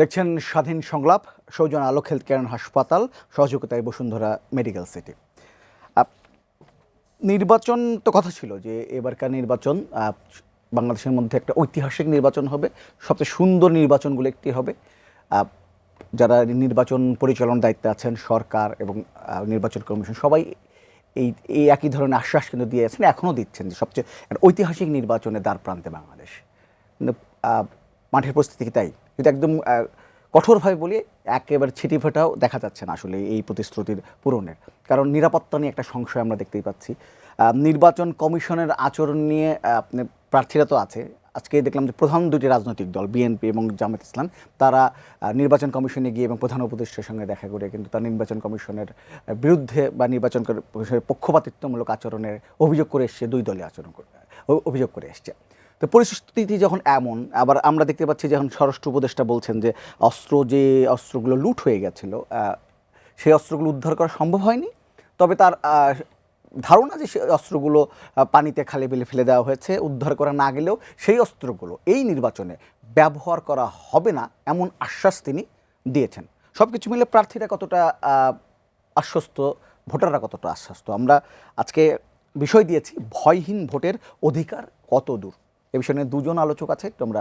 দেখছেন স্বাধীন সংলাপ, সৌজন্য আলোক হেলথ কেয়ার হাসপাতাল, সহযোগিতায় বসুন্ধরা মেডিকেল সিটি। নির্বাচন তো কথা ছিল যে এবারকার নির্বাচন বাংলাদেশের মধ্যে একটা ঐতিহাসিক নির্বাচন হবে, সবচেয়ে সুন্দর নির্বাচনগুলো একটি হবে। যারা নির্বাচন পরিচালনার দায়িত্বে আছেন, সরকার এবং নির্বাচন কমিশন, সবাই এই একই ধরনের আশ্বাস কিন্তু দিয়ে আছেন, এখনও দিচ্ছেন যে সবচেয়ে একটা ঐতিহাসিক নির্বাচনের দ্বার প্রান্তে বাংলাদেশ। কিন্তু মাঠের পরিস্থিতি তাই, কিন্তু একদম কঠোরভাবে বলি একেবারে ছিটিফোঁটাও দেখা যাচ্ছে না আসলে এই প্রতিশ্রুতির পূরণের। কারণ নিরাপত্তা নিয়ে একটা সংশয় আমরা দেখতেই পাচ্ছি। নির্বাচন কমিশনের আচরণ নিয়ে প্রার্থীরা তো আছে। আজকে দেখলাম যে প্রধান দুটি রাজনৈতিক দল বিএনপি এবং জামায়াত ইসলাম, তারা নির্বাচন কমিশনে গিয়ে এবং প্রধান উপদেষ্টার সঙ্গে দেখা করে কিন্তু তার নির্বাচন কমিশনের বিরুদ্ধে বা নির্বাচন কমিশনের পক্ষপাতিত্বমূলক আচরণের অভিযোগ করে এসছে, দুই দলে অভিযোগ করে এসছে। তো পরিস্থিতি যখন এমন, আবার আমরা দেখতে পাচ্ছি যখন স্বরাষ্ট্র উপদেষ্টা বলছেন যে অস্ত্রগুলো লুট হয়ে গেছিলো, সেই অস্ত্রগুলো উদ্ধার করা সম্ভব হয়নি। তবে তার ধারণা যে সেই অস্ত্রগুলো পানিতে খালে বিলে ফেলে দেওয়া হয়েছে, উদ্ধার করা না গেলেও সেই অস্ত্রগুলো এই নির্বাচনে ব্যবহার করা হবে না, এমন আশ্বাস তিনি দিয়েছেন। সব কিছু মিলে প্রার্থীরা কতটা আশ্বস্ত, ভোটাররা কতটা আশ্বস্ত, আমরা আজকে বিষয় দিয়েছি ভয়হীন ভোটের অধিকার কত দূর। এ বিষয়ে নিয়ে দুজন আলোচক আছে, একটু আমরা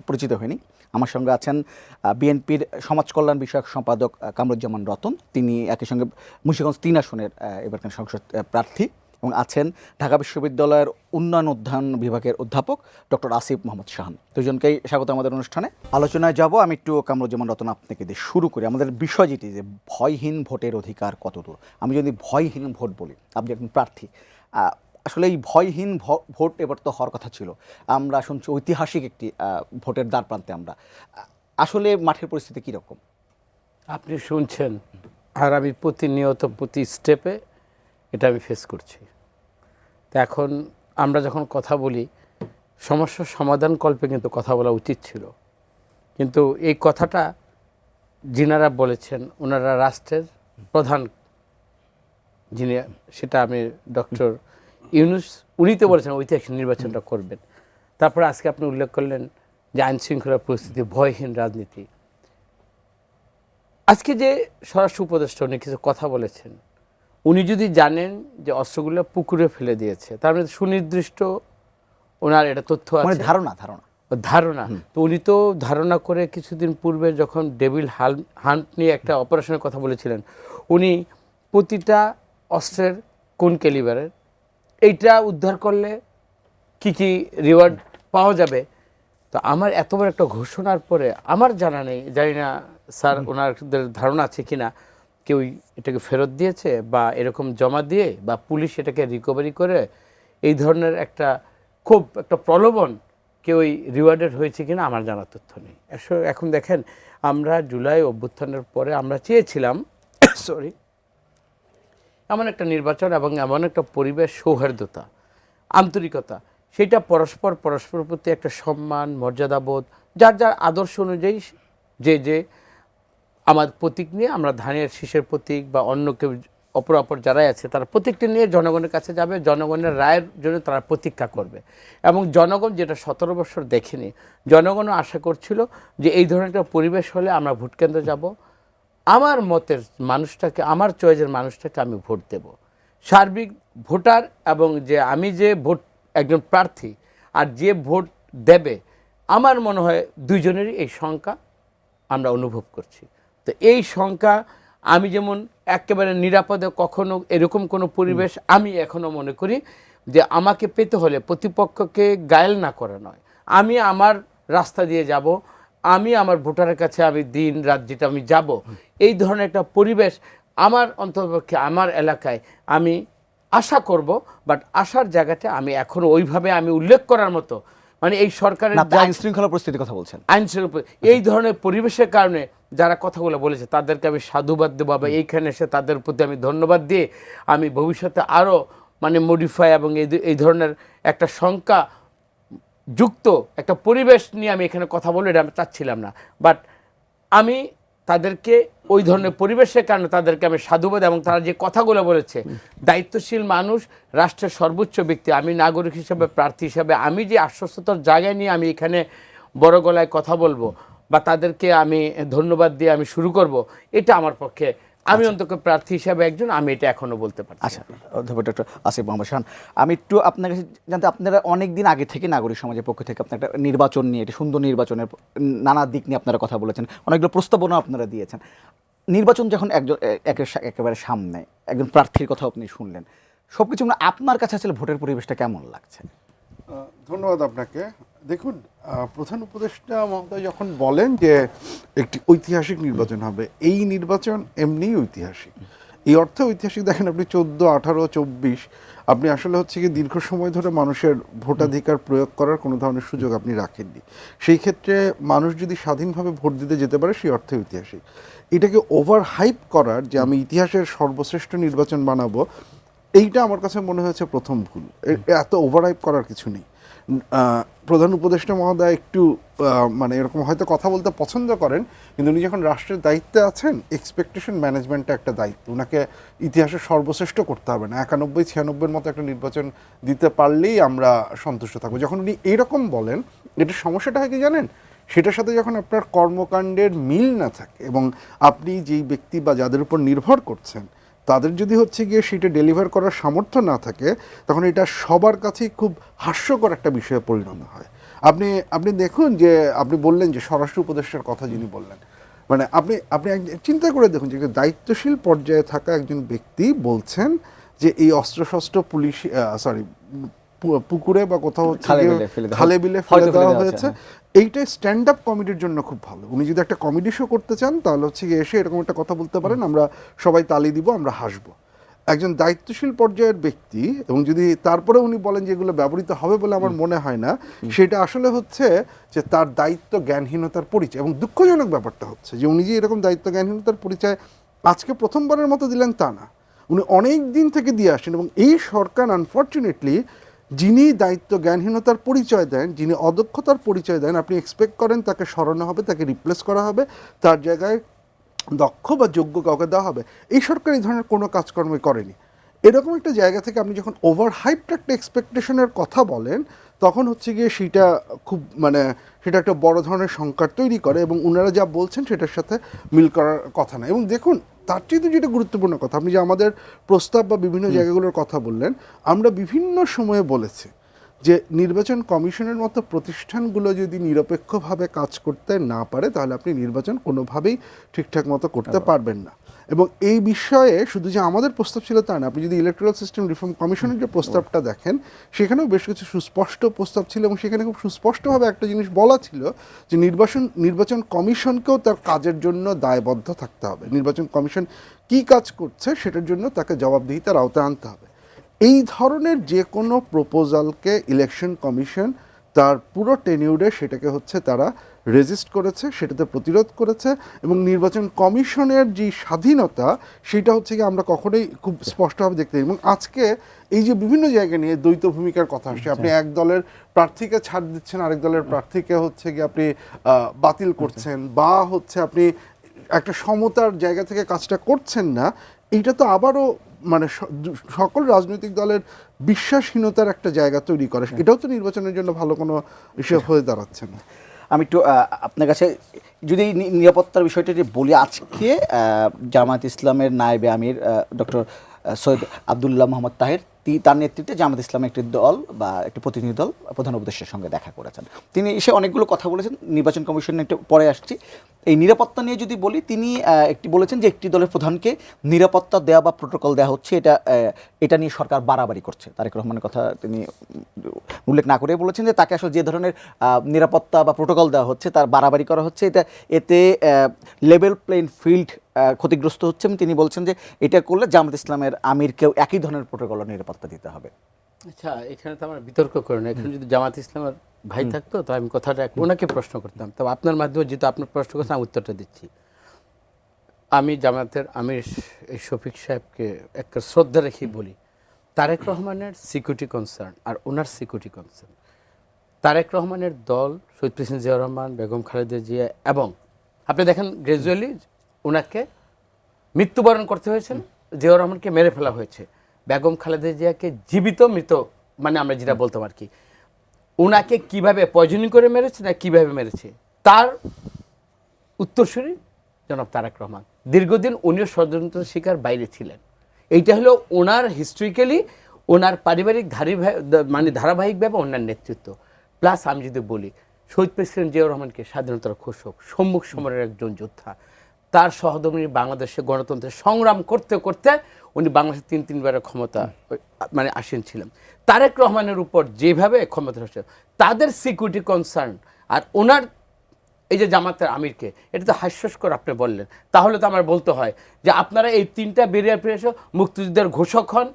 পরিচিত হইনি। আমার সঙ্গে আছেন বিএনপির সমাজ কল্যাণ বিষয়ক সম্পাদক কামরুজ্জামান রতন, তিনি একই সঙ্গে মুন্সিগঞ্জ 3 আসনের এবারকার সংসদ প্রার্থী, এবং আছেন ঢাকা বিশ্ববিদ্যালয়ের উন্নয়ন অধ্যয়ন বিভাগের অধ্যাপক ডক্টর আসিফ মোহাম্মদ শাহান। দুজনকেই স্বাগত আমাদের অনুষ্ঠানে। আলোচনায় যাব। আমি একটু কামরুজ্জামান রতন আপনাকে দিয়ে শুরু করি। আমাদের বিষয় যেটি যে ভয়হীন ভোটের অধিকার কতদূর। আমি যদি ভয়হীন ভোট বলি, আপনি একজন প্রার্থী, আসলে এই ভয়হীন ভোট এবার তো হওয়ার কথা ছিল। আমরা শুনছি ঐতিহাসিক একটি ভোটের দ্বার প্রান্তে আমরা। আসলে মাঠের পরিস্থিতি কীরকম আপনি শুনছেন, আর আমি প্রতিনিয়ত প্রতি স্টেপে এটা আমি ফেস করছি। তো এখন আমরা যখন কথা বলি, সমস্যার সমাধান কল্পে কিন্তু কথা বলা উচিত ছিল, কিন্তু এই কথাটা যিনারা বলেছেন ওনারা রাষ্ট্রের প্রধান, যিনি, সেটা আমি ডক্টর ইউনূস, উনি তো বলেছেন ঐতিহাসিক নির্বাচনটা করবেন। তারপরে আজকে আপনি উল্লেখ করলেন যে আইনশৃঙ্খলা পরিস্থিতি, ভয়হীন রাজনীতি। আজকে যে স্বরাষ্ট্র উপদেষ্টা উনি কিছু কথা বলেছেন, উনি যদি জানেন যে অস্ত্রগুলো পুকুরে ফেলে দিয়েছে, তার মানে সুনির্দিষ্ট ওনার এটা তথ্য আছে, ধারণা। তো উনি তো ধারণা করে কিছুদিন পূর্বে যখন ডেভিল হান্ট নিয়ে একটা অপারেশনের কথা বলেছিলেন, উনি প্রতিটা অস্ত্রের কোন ক্যালিবারের, এইটা উদ্ধার করলে কি কি রিওয়ার্ড পাওয়া যাবে। তো আমার এত বড় একটা ঘোষণার পরে আমার জানা নেই, জানি না স্যার ওনাদের ধারণা আছে কিনা, কেউ এটাকে ফেরত দিয়েছে বা এরকম জমা দিয়ে বা পুলিশ এটাকে রিকভারি করে এই ধরনের একটা খুব একটা প্রলোভন কেউ রিওয়ার্ডেড হয়েছে কিনা আমার জানার তথ্য নেই। এখন দেখেন, আমরা জুলাই অভ্যুত্থানের পরে আমরা চেয়েছিলাম এমন একটা নির্বাচন এবং এমন একটা পরিবেশ, সৌহার্দ্যতা, আন্তরিকতা, সেটা পরস্পরের প্রতি একটা সম্মান, মর্যাদাবোধ, যার যার আদর্শ অনুযায়ী যে আমার প্রতীক নিয়ে আমরা ধানের শীষের প্রতীক বা অন্য কেউ অপর যারাই আছে তারা প্রতীকটি নিয়ে জনগণের কাছে যাবে, জনগণের রায়ের জন্য তারা প্রতীক্ষা করবে। এবং জনগণ যেটা 17 বছর দেখেনি, জনগণও আশা করছিল যে এই ধরনের একটা পরিবেশ হলে আমরা ভোট কেন্দ্রে যাব, আমার মতের মানুষটাকে, আমার চয়েসের মানুষটাকে আমি ভোট দেব। সার্বিক ভোটার এবং যে আমি যে ভোট একজন প্রার্থী আর যে ভোট দেবে, আমার মনে হয় দুইজনেরই এই সংখ্যা আমরা অনুভব করছি। তো এই সংখ্যা, আমি যেমন একেবারে নিরাপদে কখনো এরকম কোনো পরিবেশ আমি এখনও মনে করি যে আমাকে পেতে হলে প্রতিপক্ষকে গায়েল না করা নয়, আমি আমার রাস্তা দিয়ে যাব, আমি আমার ভোটারের কাছে আমি দিন রাত যেটা আমি যাব, এই ধরনের একটা পরিবেশ আমার অন্ততপক্ষে আমার এলাকায় আমি আশা করব। বাট আশার জায়গাটা আমি এখনও ওইভাবে আমি উল্লেখ করার মতো, মানে এই সরকারের আইনশৃঙ্খলা পরিস্থিতির কথা বলছেন, আইনশৃঙ্খলা এই ধরনের পরিবেশের কারণে যারা কথাগুলো বলেছে তাদেরকে আমি সাধুবাদ দেবো বা এইখানে এসে তাদের প্রতি আমি ধন্যবাদ দিয়ে আমি ভবিষ্যতে আরও মানে মডিফাই এবং এই ধরনের একটা সংখ্যা যুক্ত একটা পরিবেশ নিয়ে আমি এখানে কথা বলে এটা আমি চাচ্ছিলাম না। বাট আমি তাদেরকে ওই ধরনের পরিবেশের কারণে তাদেরকে আমি সাধুবাদ, এবং তারা যে কথাগুলো বলেছে, দায়িত্বশীল মানুষ, রাষ্ট্রের সর্বোচ্চ ব্যক্তি, আমি নাগরিক হিসেবে, প্রার্থী হিসেবে আমি যে আশ্বস্ততার জায়গায় নিয়ে আমি এখানে বড় গলায় কথা বলবো বা তাদেরকে আমি ধন্যবাদ দিয়ে আমি শুরু করব, এটা আমার পক্ষে, আমি অন্তত প্রার্থী হিসাবে একজন, আমি এটা এখনো বলতে পারছি আচ্ছা, অধ্যাপক ডক্টর আসিফ মোহাম্মদ শাহান, আমি একটু আপনার কাছে জানতে, আপনারা অনেক দিন আগে থেকে নাগরিক সমাজের পক্ষ থেকে আপনার একটা নির্বাচন নিয়ে, একটা সুন্দর নির্বাচনের নানা দিক নিয়ে আপনারা কথা বলেছেন, অনেকগুলো প্রস্তাবনা আপনারা দিয়েছেন। নির্বাচন যখন একেবারে সামনে, একজন প্রার্থীর কথা আপনি শুনলেন, সব কিছু আপনার কাছে আসলে ভোটের পরিবেশটা কেমন লাগছে? ধন্যবাদ আপনাকে। দেখুন, প্রধান উপদেষ্টা মহোদয় যখন বলেন যে একটি ঐতিহাসিক নির্বাচন হবে, এই নির্বাচন এমনিই ঐতিহাসিক। এই অর্থে ঐতিহাসিক, দেখেন আপনি 14, 18, 24 আপনি আসলে হচ্ছে কি দীর্ঘ সময় ধরে মানুষের ভোটাধিকার প্রয়োগ করার কোনো ধরনের সুযোগ আপনি রাখেননি। সেই ক্ষেত্রে মানুষ যদি স্বাধীনভাবে ভোট দিতে যেতে পারে, সেই অর্থে ঐতিহাসিক। এটাকে ওভার হাইপ করার যে আমি ইতিহাসের সর্বশ্রেষ্ঠ নির্বাচন বানাবো, এইটা আমার কাছে মনে হয়েছে প্রথম ভুল। এত ওভার হাইপ করার কিছু নেই। প্রধান উপদেষ্টা মহোদয় একটু মানে এরকম হয়তো কথা বলতে পছন্দ করেন, কিন্তু উনি যখন রাষ্ট্রের দায়িত্বে আছেন, এক্সপেকটেশন ম্যানেজমেন্টটা একটা দায়িত্ব। ওনাকে ইতিহাসের সর্বশ্রেষ্ঠ করতে হবে না, 91, 96 মতো একটা নির্বাচন দিতে পারলেই আমরা সন্তুষ্ট থাকবো। যখন উনি এইরকম বলেন, এটার সমস্যাটা হয় কি জানেন, সেটার সাথে যখন আপনার কর্মকাণ্ডের মিল না থাকে এবং আপনি যেই ব্যক্তি বা যাদের উপর নির্ভর করছেন তাদের যদি হচ্ছে গিয়ে সেটা ডেলিভার করার সামর্থ্য না থাকে, তখন এটা সবার কাছেই খুব হাস্যকর একটা বিষয়ে পরিণত হয়। আপনি দেখুন যে আপনি বললেন যে স্বরাষ্ট্র উপদেষ্টার কথা যিনি বললেন, মানে আপনি চিন্তা করে দেখুন যে একটা দায়িত্বশীল পর্যায়ে থাকা একজন ব্যক্তি বলছেন যে এই অস্ত্রশস্ত্র পুলিশ পুকুরে বা কোথাও খালে বিলে ফেলে দেওয়া হয়েছে, এইটা স্ট্যান্ড আপ কমেডির জন্য খুব ভালো। উনি যদি একটা কমেডি শো করতে চান, তাহলে হচ্ছে গিয়ে এসে এরকম একটা কথা বলতে পারেন, আমরা সবাই তালি দিব, আমরা হাসবো। একজন দায়িত্বশীল পর্যায়ের ব্যক্তি, এবং যদি তারপরে উনি বলেন যে এগুলো ব্যবহৃত হবে বলে আমার মনে হয় না, সেটা আসলে হচ্ছে যে তার দায়িত্ব জ্ঞানহীনতার পরিচয়। এবং দুঃখজনক ব্যাপারটা হচ্ছে যে উনি যে এরকম দায়িত্ব জ্ঞানহীনতার পরিচয় আজকে প্রথমবারের মতো দিলেন তা না, উনি অনেক দিন থেকে দিয়ে আসেন। এবং এই সরকার আনফর্চুনেটলি, যিনি দায়িত্ব জ্ঞানহীনতার পরিচয় দেন, যিনি অদক্ষতার পরিচয় দেন, আপনি এক্সপেক্ট করেন তাকে সরানো হবে, তাকে রিপ্লেস করা হবে, তার জায়গায় দক্ষ বা যোগ্য কাউকে দেওয়া হবে। এই সরকার এই ধরনের কোনো কাজকর্মই করেনি। এরকম একটা জায়গা থেকে আপনি যখন ওভার হাইপড একটা এক্সপেকটেশনের কথা বলেন, তখন হচ্ছে গিয়ে সেটা খুব মানে সেটা একটা বড় ধরনের সংকট তৈরি করে, এবং ওনারা যা বলছেন সেটার সাথে মিল করার কথা না। এবং দেখুন, তার চেয়ে যেটা গুরুত্বপূর্ণ কথা, আপনি যে আমাদের প্রস্তাব বা বিভিন্ন জায়গাগুলোর কথা বললেন, আমরা বিভিন্ন সময়ে বলেছি যে নির্বাচন কমিশনের মতো প্রতিষ্ঠানগুলো যদি নিরপেক্ষভাবে কাজ করতে না পারে, তাহলে আপনি নির্বাচন কোনোভাবেই ঠিকঠাক মতো করতে পারবেন না। এবং এই বিষয়ে শুধু যে আমাদের প্রস্তাব ছিল তা না, আপনি যদি ইলেকট্রাল সিস্টেম রিফর্ম কমিশনের যে প্রস্তাবটা দেখেন, সেখানেও বেশ কিছু সুস্পষ্ট প্রস্তাব ছিল, এবং সেখানে খুব সুস্পষ্টভাবে একটা জিনিস বলা ছিল যে নির্বাচন কমিশনকেও তার কাজের জন্য দায়বদ্ধ থাকতে হবে। নির্বাচন কমিশন কী কাজ করছে সেটার জন্য তাকে জবাবদিহিতার আওতায় আনতে হবে। এই ধরনের যে কোনো প্রপোজালকে ইলেকশন কমিশন তার পুরো টেনিউরে সেটাকে হচ্ছে তারা রেজিস্ট করেছে, সেটাতে প্রতিরোধ করেছে, এবং নির্বাচন কমিশনের যে স্বাধীনতা, সেটা হচ্ছে কি আমরা কখনোই খুব স্পষ্টভাবে দেখতে পাই। এবং আজকে এই যে বিভিন্ন জায়গা নিয়ে দ্বৈত ভূমিকার কথা আসছে, আপনি এক দলের প্রার্থীকে ছাড় দিচ্ছেন, আরেক দলের প্রার্থীকে হচ্ছে কি আপনি বাতিল করছেন, বা হচ্ছে আপনি একটা সমতার জায়গা থেকে কাজটা করছেন না, এইটা তো আবারও মানে সকল রাজনৈতিক দলের বিশ্বাসহীনতার একটা জায়গা তৈরি করে। এটাও তো নির্বাচনের জন্য ভালো কোনো বিষয় হয়ে দাঁড়াচ্ছে না। আমি একটু আপনার কাছে যদি নিরাপত্তার বিষয়টা যদি বলি, আজকে জামায়াত ইসলামের নায়েবে আমির ডক্টর সৈয়দ আবদুল্লাহ মোহাম্মদ তাহের, তার নেতৃত্বে জামায়াত ইসলামের একটি দল বা একটি প্রতিনিধি দল প্রধান উপদেষ্টার সঙ্গে দেখা করেছেন। তিনি এসে অনেকগুলো কথা বলেছেন, নির্বাচন কমিশনে একটু পরে আসছি। এই নিরাপত্তা নিয়ে যদি বলি, তিনি একটি বলেছেন যে একটি দলের প্রধানকে নিরাপত্তা দেওয়া বা প্রোটোকল দেওয়া হচ্ছে, এটা নিয়ে সরকার বাড়াবাড়ি করছে। তারেক রহমানের কথা তিনি উল্লেখ না করে বলেছেন যে তাকে আসলে যে ধরনের নিরাপত্তা বা প্রোটোকল দেওয়া হচ্ছে তার বাড়াবাড়ি করা হচ্ছে, এতে লেভেল প্লেইং ফিল্ড ক্ষতিগ্রস্ত হচ্ছে। তিনি বলছেন যে এটা করলে জামায়াত ইসলামের আমিরকেও একই ধরনের প্রোটোকল ও নিরাপত্তা দিতে হবে। আচ্ছা, এখানে তো আমার বিতর্ক করে না। এখন যদি জামাত ইসলামের ভাই থাকতো, তো আমি কথাটা ওনাকে প্রশ্ন করতাম। তবে আপনার মাধ্যমে যেহেতু আপনার প্রশ্ন করছেন, আমি উত্তরটা দিচ্ছি। আমি জামাতের আমির শফিক সাহেবকে একটা শ্রদ্ধা রেখেই বলি, তারেক রহমানের সিকিউরিটি কনসার্ন আর ওনার সিকিউরিটি কনসার্ন, তারেক রহমানের দল, শহীদ প্রেসিডেন্ট জিয়াউর রহমান, বেগম খালেদা জিয়া, এবং আপনি দেখেন গ্রাজুয়ালি ওনাকে মৃত্যুবরণ করতে হয়েছে, জিয়াউর রহমানকে মেরে ফেলা হয়েছে, বেগম খালেদা জিয়াকে জীবিত মৃত, মানে আমরা যেটা বলতাম আর কি, ওনাকে কিভাবে পয়জনিং করে মেরেছে না কিভাবে মেরেছে, তার উত্তরসূরি জনাব তারেক রহমান। দীর্ঘদিন উনিও ষড়যন্ত্র শিকার বাইরে ছিলেন। এইটা হলো ওনার হিস্ট্রিক্যালি ওনার পারিবারিক ধারাবাহিকভাবে ওনার নেতৃত্ব। প্লাস আমি যদি বলি শহীদ প্রেসিডেন্ট জিয়াউর রহমানকে স্বাধীনতার ঘোষক, সম্মুখ সমরের একজন যোদ্ধা, তার সহধর্মিণী বাংলাদেশে গণতন্ত্রের সংগ্রাম করতে করতে উনি বাংলাদেশে তিনবারের ক্ষমতা আসীন ছিলেন। তারেক রহমানের উপর যেভাবে ক্ষমতা হচ্ছে তাদের সিকিউরিটি কনসার্ন, আর ওনার এই যে জামাতের আমিরকে, এটা তো হাস্যস্কর আপনি বললেন। তাহলে তো আমার বলতে হয় যে আপনারা এই তিনটা বেরিয়ে এসে মুক্তিযুদ্ধের ঘোষক হন,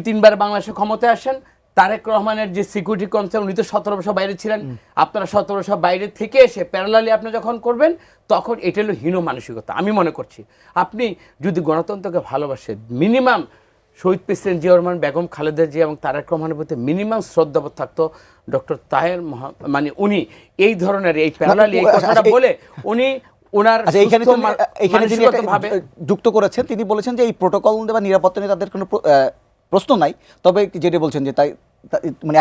তিনবার বাংলাদেশে ক্ষমতায় আসেন। তারেক রহমানের যে সিকিউরিটি কনসার্ন, উনি তো 17 বছর বাইরে ছিলেন, আপনারা 17 বছর বাইরে থেকে এসে প্যারালালি আপনি যখন করবেন তখন এটা হলো হীন মানসিকতা। আমি মনে করছি আপনি যদি গণতন্ত্রকে ভালোবাসেন, মিনিমাম শহীদ প্রেসিডেন্ট জিয়াউর রহমান, বেগম খালেদা জিয়া এবং তারেক রহমানের প্রতি মিনিমাম শ্রদ্ধাবোধ থাকতো। ডক্টর তাহের উনি এই ধরনের এই প্যারালালি এই কথাটা বলে উনি ওনার এখানে যিনি যুক্ত করেছেন তিনি বলেছেন যে এই প্রোটোকল বা নিরাপত্তা নিয়ে তাদের কোনো প্রশ্ন নাই, তবে যেটা বলছেন যে তাই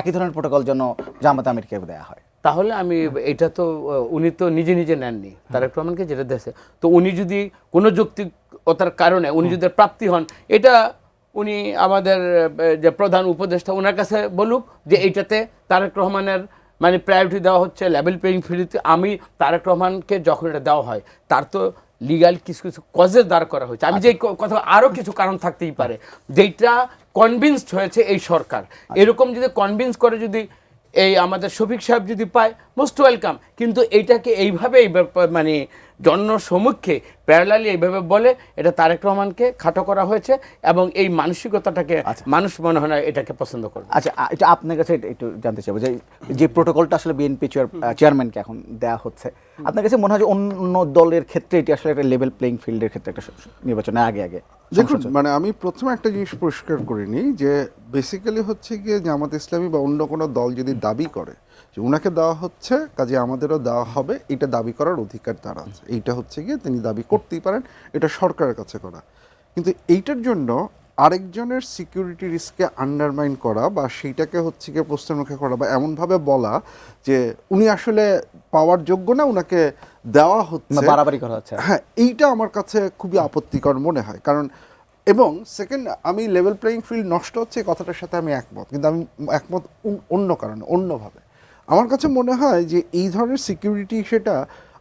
একই ধরনের প্রোটোকল যেন জামাত আমিরকে দেওয়া হয়। তাহলে আমি এটা তো উনি তো নিজে নেননি, তারেক রহমানকে যেটা দিয়েছে, তো উনি যদি কোনো যৌক্তিকতার কারণে উনি যদি প্রাপ্তি হন, এটা উনি আমাদের যে প্রধান উপদেষ্টা ওনার কাছে বলুক যে এইটাতে তারেক রহমানের প্রায়োরিটি দেওয়া হচ্ছে, লেভেল প্লেইং ফিল্ডে। আমি তারেক রহমানকে যখন এটা দেওয়া হয় তার তো লিগাল কিছু কজেস দাঁড় করা হয়েছে। আমি যে কথা, আরও কিছু কারণ থাকতেই পারে যেটা কনভিন্সড হয়েছে এই সরকার। এরকম যদি কনভিন্স করে যদি এই আমাদের শফিক সাহেব যদি পায়, মোস্ট ওয়েলকাম। কিন্তু এইটাকে এইভাবে জনসমক্ষে প্যারালালি এইভাবে বলে এটা তারেক রহমানকে খাটো করা হয়েছে, এবং এই মানসিকতাটাকে মানুষ মনে হয় না এটাকে পছন্দ করবে। আচ্ছা, এটা আপনার কাছে একটু জানতে চাইবো যে প্রোটোকলটা আসলে বিএনপি চেয়ারম্যানকে এখন দেওয়া হচ্ছে, আপনার কাছে মনে হয় যে অন্য দলের ক্ষেত্রে এটি আসলে একটা লেভেল প্লেইং ফিল্ডের ক্ষেত্রে একটা নির্বাচনের আগে দেখুন, আমি প্রথমে একটা জিনিস পরিষ্কার করে নিই যে বেসিক্যালি হচ্ছে গিয়ে জামাত ইসলামী বা অন্য কোনো দল যদি দাবি করে যে উনাকে দেওয়া হচ্ছে, কাজে আমাদেরও দেওয়া হবে, এটা দাবি করার অধিকার তার আছে। এইটা হচ্ছে গিয়ে তিনি দাবি করতেই পারেন, এটা সরকারের কাছে করা। কিন্তু এইটার জন্য আরেকজনের সিকিউরিটি রিস্ককে আন্ডারমাইন করা বা সেইটাকে হচ্ছে গিয়ে প্রশ্নের মুখে করা বা এমনভাবে বলা যে উনি আসলে পাওয়ার যোগ্য না, উনাকে দেওয়া হচ্ছে, বাড়াবাড়ি করা হচ্ছে, হ্যাঁ, এইটা আমার কাছে খুবই আপত্তিকর মনে হয়। কারণ এবং সেকেন্ড, আমি লেভেল প্লেইং ফিল্ড নষ্ট হচ্ছে এই কথাটার সাথে আমি একমত, কিন্তু আমি একমত অন্য কারণে, অন্যভাবে। আমার কাছে মনে হয় যে এই ধরনের সিকিউরিটি, সেটা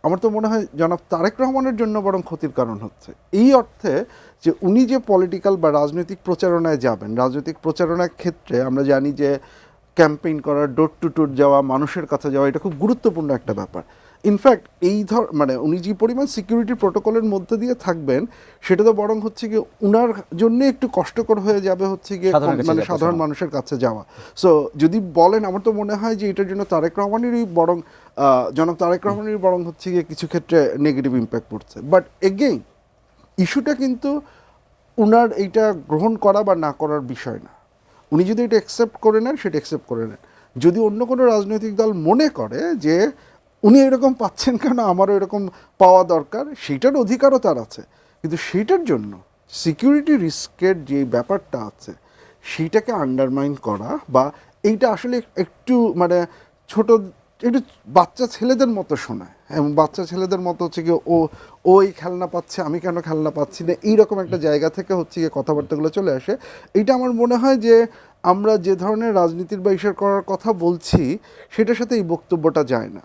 আমার তো মনে হয় জনাব তারেক রহমানের জন্য বরং ক্ষতির কারণ হচ্ছে। এই অর্থে যে উনি যে পলিটিক্যাল বা রাজনৈতিক প্রচারণায় যাবেন, রাজনৈতিক প্রচারণার ক্ষেত্রে আমরা জানি যে ক্যাম্পেইন করা, ডোর টু ডোর যাওয়া, মানুষের কাছে যাওয়া, এটা খুব গুরুত্বপূর্ণ একটা ব্যাপার। ইনফ্যাক্ট এই উনি যে পরিমাণ সিকিউরিটি প্রোটোকলের মধ্যে দিয়ে থাকবেন, সেটা তো বরং হচ্ছে গিয়ে উনার জন্য একটু কষ্টকর হয়ে যাবে হচ্ছে গিয়ে সাধারণ মানুষের কাছে যাওয়া। সো যদি বলেন, আমার তো মনে হয় যে এটার জন্য তারেক রহমানেরই বরং জনাব তারেক রহমানেরই বরং হচ্ছে গিয়ে কিছু ক্ষেত্রে নেগেটিভ ইম্প্যাক্ট পড়ছে। বাট এগেইন ইস্যুটা কিন্তু উনার এইটা গ্রহণ করা বা না করার বিষয় না। উনি যদি এটা অ্যাকসেপ্ট করে নেন, সেটা অ্যাকসেপ্ট করে নেন। যদি অন্য কোনো রাজনৈতিক দল মনে করে যে উনি এরকম পাচ্ছেন কেন, আমারও এরকম পাওয়া দরকার, সেইটার অধিকারও তার আছে। কিন্তু সেইটার জন্য সিকিউরিটি রিস্কের যে ব্যাপারটা আছে সেইটাকে আন্ডারমাইন করা, বা এইটা আসলে একটু ছোট, একটু বাচ্চা ছেলেদের মতো শোনায়, এবং বাচ্চা ছেলেদের মতো হচ্ছে গিয়ে ওই খেলনা পাচ্ছে, আমি কেন খেলনা পাচ্ছি না, এইরকম একটা জায়গা থেকে হচ্ছে গিয়ে কথাবার্তাগুলো চলে আসে। এইটা আমার মনে হয় যে আমরা যে ধরনের রাজনীতির বা ইস্যু করার কথা বলছি সেটার সাথে এই বক্তব্যটা যায় না।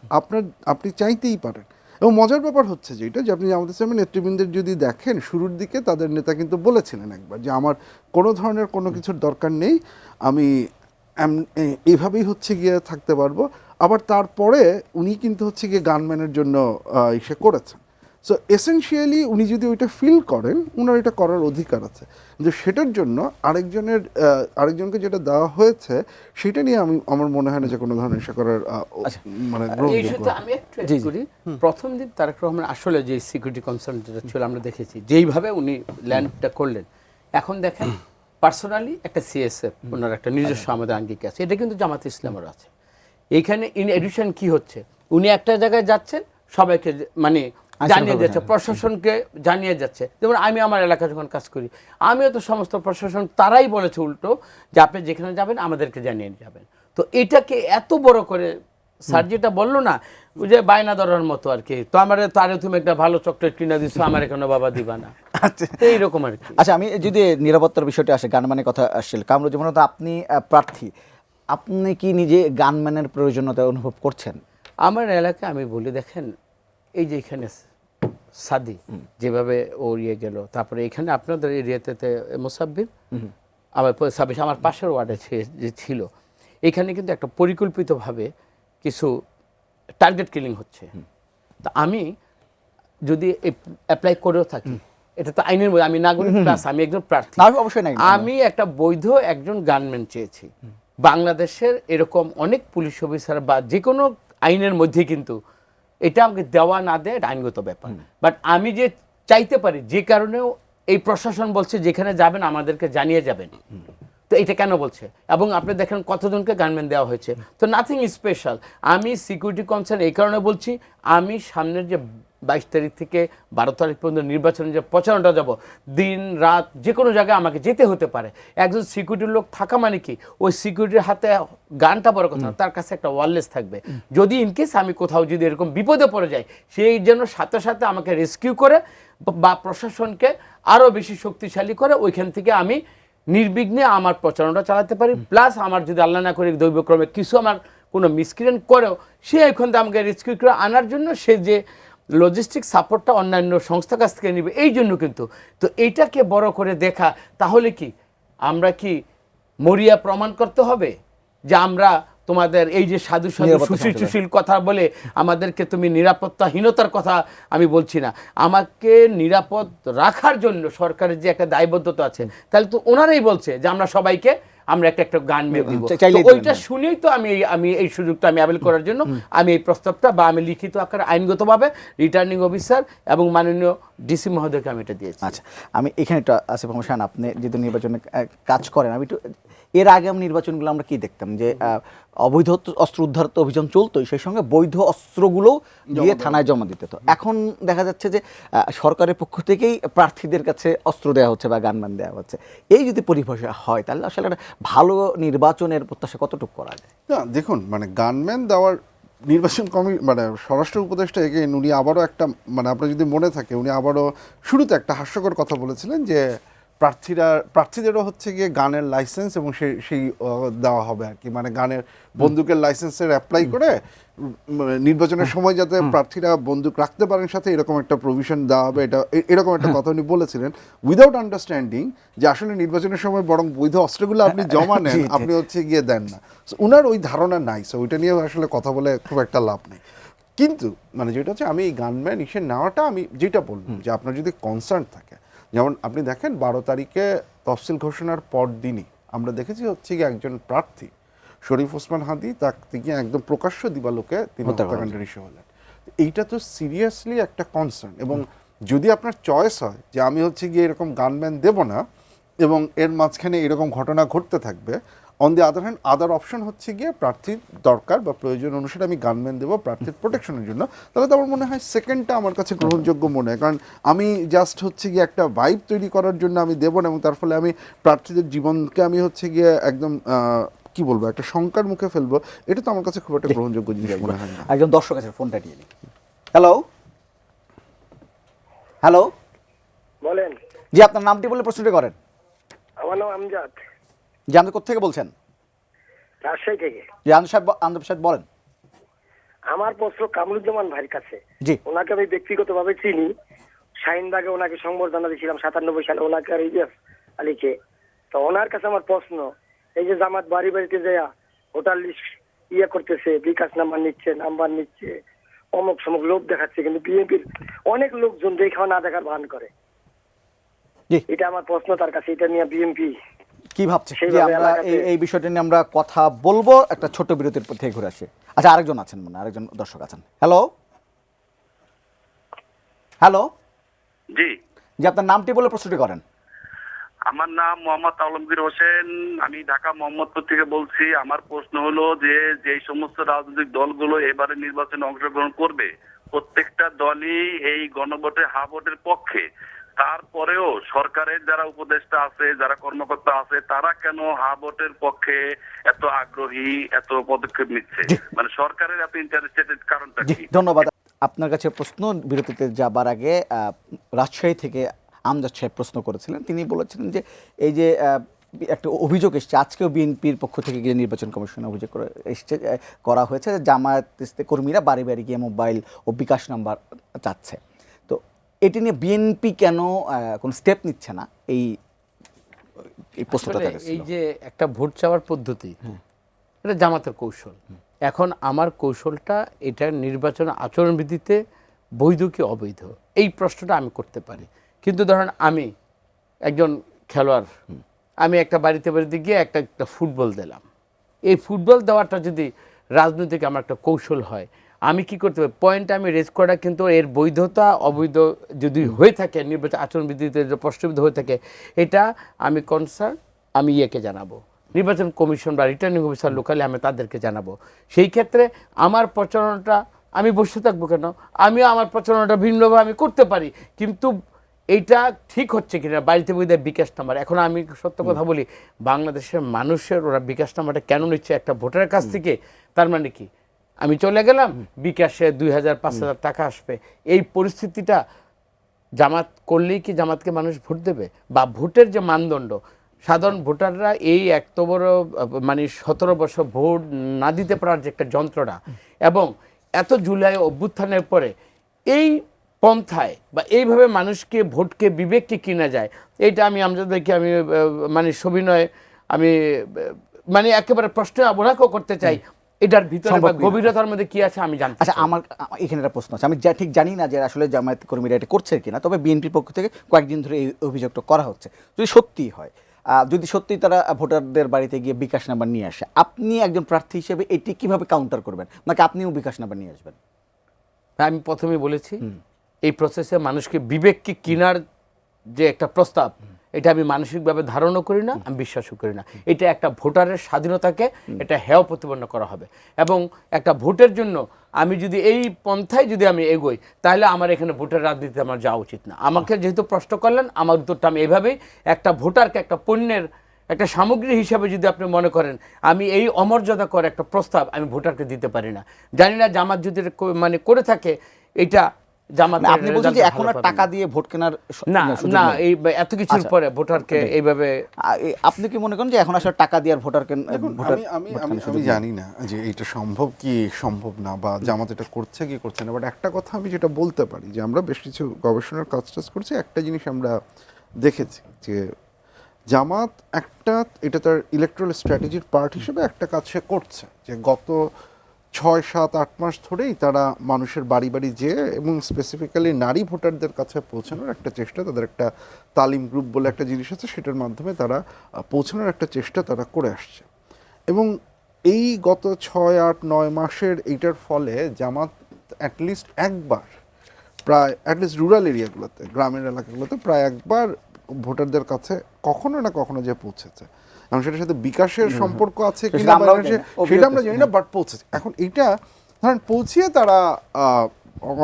আপনি চাইতেই পারেন। এবং মজার ব্যাপার হচ্ছে যে এটা যে আপনি আমাদের সামনে নেতৃবৃন্দের যদি দেখেন, শুরুর দিকে তাদের নেতা কিন্তু বলেছিলেন একবার যে আমার কোনো ধরনের কোনো কিছুর দরকার নেই, আমি এইভাবেই হচ্ছে গিয়ে থাকতে পারবো। আবার তারপরে উনি কিন্তু হচ্ছে গিয়ে গানম্যানের জন্য ইসে করেছেন। সো এসেনশিয়ালি উনি যদি ওইটা ফিল করেন, উনার এটা করার অধিকার আছে। কিন্তু সেটার জন্য আরেকজনকে যেটা দেওয়া হয়েছে সেটা নিয়ে আমার মনে হয় না যে কোনো ধরনের ইসে করার আমি একটু করি। প্রথম দিন তারেক রহমান আসলে যে সিকিউরিটি কনসার্ন যেটা ছিল আমরা দেখেছি, যেইভাবে উনি ল্যান্ডটা করলেন, এখন দেখেন পার্সোনালি একটা সিএসএফ ওনার একটা নিজস্ব আমাদের আঙ্গিক আছে, এটা কিন্তু জামাত ইসলামের আছে। এইখানে ইন এডিশন কি হচ্ছে, উনি একটা জায়গায় যাচ্ছেন, সবাইকে জানিয়ে যাচ্ছে, প্রশাসনকে জানিয়ে যাচ্ছে। যেমন আমি আমার এলাকায় যখন কাজ করি, আমিও তো সমস্ত প্রশাসন তারাই বলেছে উল্টো যে আপনি যেখানে যাবেন আমাদেরকে জানিয়ে যাবেন। তো এটাকে এত বড় করে স্যার যেটা বললো না, ওই যে বায়না ধরার মতো আর কি, তো আমার তারে তুমি একটা ভালো চকলেট কিনে দিছো, আমার এখানে বাবা দিবা না, আচ্ছা তো এইরকম আর কি। আচ্ছা, আমি যদি নিরাপত্তার বিষয়টা আসে, গানম্যানের কথা আসছিল, কামরুজ্জামান তো আপনি প্রার্থী, আপনি কি নিজে গানম্যানের প্রয়োজনীয়তা অনুভব করছেন? আমার এলাকায় আমি বলি, দেখেন এই যে এখানে সাদি যেভাবে ও ইয়ে গেল, তারপরে এখানে আপনাদের এরিয়াতে মোসাব্বির, আমার সাবিশ আমার পাশের ওয়ার্ডে যে ছিল, এখানে কিন্তু একটা পরিকল্পিতভাবে কিছু টার্গেট কিলিং হচ্ছে। তা আমি যদি অ্যাপ্লাই করেও থাকি, এটা তো আইনের মধ্যে, আমি নাগরিক প্লাস আমি একজন প্রার্থী, না, অবশ্যই নাই। আমি একটা বৈধ একজন গানম্যান চেয়েছি। বাংলাদেশের এরকম অনেক পুলিশ অফিসার বা যে কোনো আইনের মধ্যে কিন্তু এটা আমাকে দেওয়া না দেয় এটা আইনগত ব্যাপার, বাট আমি যে চাইতে পারি, যে কারণেও এই প্রশাসন বলছে যেখানে যাবেন আমাদেরকে জানিয়ে যাবেন, তো এটা কেন বলছে? এবং আপনি দেখেন কতজনকে গানম্যান দেওয়া হয়েছে, তো নাথিং স্পেশাল। আমি সিকিউরিটি কনসার্ন এই কারণে বলছি, আমি সামনের যে 22 তারিখ থেকে 12 তারিখ পর্যন্ত নির্বাচনে যে প্রচারণটা যাব, দিন রাত যে কোনো জায়গায় আমাকে যেতে হতে পারে। একজন সিকিউরিটির লোক থাকা মানে কি, ওই সিকিউরিটির হাতে গানটা বড় কথা না, তার কাছে একটা ওয়্যারলেস থাকবে, যদি ইনকেস আমি কোথাও যদি এরকম বিপদে পড়ে যাই, সেই জন্য সাথে সাথে আমাকে রেস্কিউ করে বা প্রশাসনকে আরও বেশি শক্তিশালী করে ওইখান থেকে আমি নির্বিঘ্নে আমার প্রচারণা চালাতে পারি। প্লাস আমার যদি আল্লাহ না করে দৈবক্রমে কিছু আমার কোনো মিসক্রিয়েন্ট করেও, সে এখান থেকে আমাকে রেস্কিউ করে আনার জন্য সে যে লজিস্টিক সাপোর্টটা অন্যান্য সংস্থার কাছ থেকে নেবে, এই জন্য কিন্তু। তো এইটাকে বড় করে দেখা, তাহলে কি আমরা কি মরিয়া প্রমাণ করতে হবে যে আমরা তোমাদের এই যে সাধু সাধু সুশীল সুশীল কথা বলে আমাদেরকে তুমি নিরাপত্তাহীনতার কথা আমি বলছি না, আমাকে নিরাপদ রাখার জন্য সরকারের যে একটা দায়বদ্ধতা আছে, তাহলে তো ওনারাই বলছে যে আমরা সবাইকে আমরা একটা একটা গান মেয়ে দিব, ওইটা শুনেই তো আমি এই সুযোগটা আমি অ্যাভেল করার জন্য আমি এই প্রস্তাবটা বা আমি লিখিত আকারে আইনগতভাবে রিটার্নিং অফিসার এবং মাননীয় ডিসি মহোদয়কে আমি এটা দিয়েছি। আচ্ছা, আমি এখানে একটা আসিফ আহমদ শাহান, আপনি যেহেতু নির্বাচনে কাজ করেন, আমি একটু এর আগাম নির্বাচনগুলো আমরা কি দেখতাম যে অবৈধ অস্ত্র উদ্ধার তো অভিযান চলতোই, সেই সঙ্গে বৈধ অস্ত্রগুলো গিয়ে থানায় জমা দিতে হতো। এখন দেখা যাচ্ছে যে সরকারের পক্ষ থেকেই প্রার্থীদের কাছে অস্ত্র দেওয়া হচ্ছে বা গানম্যান দেওয়া হচ্ছে। এই যদি পরিভাষা হয় তাহলে আসলে একটা ভালো নির্বাচনের প্রত্যাশা কতটুকু করা যায়? না দেখুন, মানে গানম্যান দেওয়ার নির্বাচন মানে স্বরাষ্ট্র উপদেষ্টা এগেইন উনি আবারও একটা, মানে আপনার যদি মনে থাকে, উনি আবারও শুরুতে একটা হাস্যকর কথা বলেছিলেন যে প্রার্থীদেরও হচ্ছে গিয়ে গানের লাইসেন্স এবং সেই দেওয়া হবে আর কি, মানে গানের বন্দুকের লাইসেন্সের অ্যাপ্লাই করে নির্বাচনের সময় যাতে প্রার্থীরা বন্দুক রাখতে পারেন সাথে, এরকম একটা প্রভিশন দেওয়া হবে। এটা এরকম একটা কথা উনি বলেছিলেন উইদাউট আন্ডারস্ট্যান্ডিং যে আসলে নির্বাচনের সময় বরং বৈধ অস্ত্রগুলো আপনি জমা নেন, আপনি হচ্ছে গিয়ে দেন না। উনার ওই ধারণা নাই, সো ওইটা নিয়ে আসলে কথা বলে খুব একটা লাভ নেই। কিন্তু মানে যেটা হচ্ছে, আমি এই গানম্যান ইসে নেওয়াটা, আমি যেটা বললাম যে আপনার যদি কনসার্ন থাকে, যেমন আপনি দেখেন 12 তারিখে তফসিল ঘোষণার পর দিনই আমরা দেখেছি হচ্ছে কি একজন প্রার্থী শরীফ ওসমান হাদি, তাকে একদম প্রকাশ্য দিবালোকে তিনি হত্যাকাণ্ডের ইস্যু হলেন। এইটা তো সিরিয়াসলি একটা কনসার্ন। এবং যদি আপনার চয়েস হয় যে আমি হচ্ছে গিয়ে এরকম গানম্যান দেব না এবং এর মাঝখানে এরকম ঘটনা ঘটতে থাকবে, on the other hand other option হচ্ছে গিয়ে প্রার্থীর দরকার বা প্রয়োজন অনুসারে আমি গানম্যান দেবো প্রার্থীর প্রোটেকশনের জন্য, তাহলে তো আমার মনে হয় সেকেন্ডটা আমার কাছে গ্রহণযোগ্য মনে হয়। কারণ আমি জাস্ট হচ্ছে গিয়ে একটা ভাইব তৈরি করার জন্য আমি দেবো না, এবং তার ফলে আমি প্রার্থীদের জীবনকে আমি হচ্ছে গিয়ে একদম কি বলবো একটা শঙ্কার মুখে ফেলবো, এটা তো আমার কাছে খুব একটা গ্রহণযোগ্য জিনিস মনে হয় না। একজন দর্শক আছে, ফোনটা নিয়ে নিই। হ্যালো হ্যালো, বলেন। জি, আপনার নামটি বলে প্রশ্নটি করেন। আমার নাম আমজাদ। জি, আপনি কোথা বলছেন? রাজশাহী থেকে। জি, আমজাদ সাহেব বলেন। আমার প্রশ্ন কামরুজ্জামান ভাইয়ের কাছে। জি, ওনাকে আমি ব্যক্তিগতভাবে চিনি, শাহিনবাগে ওনাকে সংবর্ধনা দিয়েছিলাম 97 সালে, ওনাকে আর ইলিয়াস আলীকে। তো ওনার কাছে আমার প্রশ্ন, এই যে জামাত বাড়ি বাড়িতে যায় ভোটার লিস্ট করতেছে, বিকাশ নাম্বার নিচ্ছে, অমুক সমুক লোক দেখাচ্ছে, কিন্তু বিএনপির অনেক লোকজন দেখা না দেখার ভান করে। এটা আমার প্রশ্ন তার কাছে, এটা নিয়ে বিএনপি কি ভাবছে? আমরা এই বিষয়টা নিয়ে আমরা কথা বলবো, একটা ছোট বিরতির পর থেকে ঘুরে আসি। আচ্ছা, আরেকজন আছেন, মানে আরেকজন দর্শক আছেন। হ্যালো হ্যালো, জি জি, আপনার নামটি বলে প্রশ্নটি করেন। আমার নাম মোহাম্মদ আলমগীর হোসেন, আমি ঢাকা মোহাম্মদপুর থেকে বলছি। আমার প্রশ্ন হলো যে যেই সমস্ত রাজনৈতিক দলগুলো এবারে নির্বাচনে অংশগ্রহণ করবে, প্রত্যেকটা দলই এই গণভোটে হা ভোটের পক্ষে, তারপরেও সরকারের যারা উপদেষ্টা আছে, যারা কর্মকর্তা আছে, তারা কেন হা ভোটের পক্ষে এত আগ্রহী, এত পদক্ষেপ নিচ্ছে? মানে সরকারের এত ইন্টারেস্টেড কারণটা জি কি? ধন্যবাদ। আপনার কাছে প্রশ্ন বিরতিতে যাবার আগে রাজশাহী থেকে আমজাদ সাহেব প্রশ্ন করেছিলেন। তিনি বলেছিলেন যে এই যে একটা অভিযোগ এসছে, আজকেও বিএনপির পক্ষ থেকে গিয়ে নির্বাচন কমিশনে অভিযোগ করা হয়েছে যে জামায়াত কর্মীরা বাড়ি বাড়ি গিয়ে মোবাইল ও বিকাশ নাম্বার চাচ্ছে। তো এটি নিয়ে বিএনপি কেন কোনো স্টেপ নিচ্ছে না, এই প্রশ্নটা আসলে তাদের এই ছিল। যে একটা ভোট চাওয়ার পদ্ধতি, এটা জামাতের কৌশল। এখন আমার কৌশলটা এটা নির্বাচন আচরণবিধিতে বৈধ কি অবৈধ, এই প্রশ্নটা আমি করতে পারি। কিন্তু ধরেন আমি একজন খেলোয়াড়, আমি একটা বাড়িতে গিয়ে একটা ফুটবল দিলাম। এই ফুটবল দেওয়াটা যদি রাজনৈতিক আমার একটা কৌশল হয়, আমি কি করতে পারি, পয়েন্ট আমি রেজ করা, কিন্তু এর বৈধতা অবৈধ যদি হয়ে থাকে, নির্বাচন আচরণবিধিতে প্রশ্নবিধ হয়ে থাকে, এটা আমি কনসার্ন আমি ইয়েকে জানাবো, নির্বাচন কমিশন বা রিটার্নিং অফিসার লোকালে আমি তাদেরকে জানাবো। সেই ক্ষেত্রে আমার প্রচারণাটা আমি বসে থাকবো কেন, আমিও আমার প্রচারণাটা ভিন্নভাবে আমি করতে পারি। কিন্তু এইটা ঠিক হচ্ছে কিনা, বাড়িতে বই দেয় বিকাশ নাম্বার। এখন আমি সত্য কথা বলি, বাংলাদেশের মানুষের ওরা বিকাশ নাম্বারটা কেন নিচ্ছে একটা ভোটারের কাছ থেকে? তার মানে কি, আমি চলে গেলাম, বিকাশে 2000-5000 টাকা আসবে, এই পরিস্থিতিটা জামাত করলেই কি জামাতকে মানুষ ভোট দেবে? বা ভোটের যে মানদণ্ড, সাধারণ ভোটাররা এই এত বড় মানে 17 বছর ভোট না দিতে পারার যে একটা যন্ত্রণা, এবং এত জুলাই অভ্যুত্থানের পরে এই পন্থায় বা এইভাবে মানুষকে ভোটকে বিবেককে কিনা যায়, এইটা আমি আমজাদকে আমি মানে সবিনয় আমি মানে একেবারে প্রশ্ন অবহেলাও করতে চাই। এটার ভিতরে বা গভীরতার মধ্যে কি আছে আমি জানতে চাই। আচ্ছা, আমার এখানে একটা প্রশ্ন আছে। আমি ঠিক জানি না যে আসলে জামায়াত কর্মীরা এটা করছে কিনা, তবে বিএনপির পক্ষ থেকে কয়েকদিন ধরে এই অভিযোগটা করা হচ্ছে। যদি সত্যি হয়, যদি সত্যি তারা ভোটারদের বাড়িতে গিয়ে বিকাশ নাম্বার নিয়ে আসে, আপনি একজন প্রার্থী হিসেবে এটি কিভাবে কাউন্টার করবেন, নাকি আপনিও বিকাশ নাম্বার নিয়ে আসবেন? আমি প্রথমেই বলেছি, এই প্রসেসে মানুষকে বিবেককে কিনার যে একটা প্রস্তাব, এটা আমি মানসিকভাবে ধারণও করি না, আমি বিশ্বাসও করি না। এটা একটা ভোটারের স্বাধীনতাকে এটা হেয় প্রতিপন্ন করা হবে। এবং একটা ভোটের জন্য আমি যদি এই পন্থায় যদি আমি এগোই, তাহলে আমার এখানে ভোটের রাজনীতিতে আমার যাওয়া উচিত না। আমাকে যেহেতু প্রশ্ন করলেন, আমার উত্তরটা আমি এইভাবেই, একটা ভোটারকে একটা পণ্যের একটা সামগ্রী হিসাবে যদি আপনি মনে করেন, আমি এই অমর্যাদাকর একটা প্রস্তাব আমি ভোটারকে দিতে পারি না। জানি না জামাত যদি মানে করে থাকে, এটা জামাত আপনি বলছেন যে এখন আর টাকা দিয়ে ভোট কেনার না সুযোগ না, নেই। এই এত কিছুর আচ্ছা, পরে ভোটারকে এইভাবে আপনি কি মনে করেন যে এখন আসলে টাকা দিয়ে আর ভোটারকে দেখুন, আমি জানি না যে এটা সম্ভব কি সম্ভব না, বা জামাত এটা করছে কি করছে না। বাট একটা কথা আমি যেটা বলতে পারি, যে আমরা বেশ কিছু গবেষণার কাজ টাজ করছি, একটা জিনিস আমরা দেখেছি যে জামাত একটা, এটা তার ইলেকট্রাল স্ট্র্যাটেজির পার্ট হিসেবে একটা কাজ সে করছে, যে গত 6-7-8 মাস ধরেই তারা মানুষের বাড়ি বাড়ি যেয়ে এবং স্পেসিফিক্যালি নারী ভোটারদের কাছে পৌঁছানোর একটা চেষ্টা, তাদের একটা তালিম গ্রুপ বলে একটা জিনিস আছে, সেটার মাধ্যমে তারা পৌঁছানোর একটা চেষ্টা তারা করে আসছে। এবং এই গত 6-8-9 মাসের এইটার ফলে জামাত অ্যাটলিস্ট একবার, প্রায় অ্যাটলিস্ট রুরাল এরিয়াগুলোতে, গ্রামের এলাকাগুলোতে প্রায় একবার ভোটারদের কাছে কখনো না কখনো যে পৌঁছেছে। এবং সেটার সাথে বিকাশের সম্পর্ক আছে কিনা সেটা আমরা জানি না, বাট পৌঁছেছে। এখন এটা ধরেন পৌঁছিয়ে তারা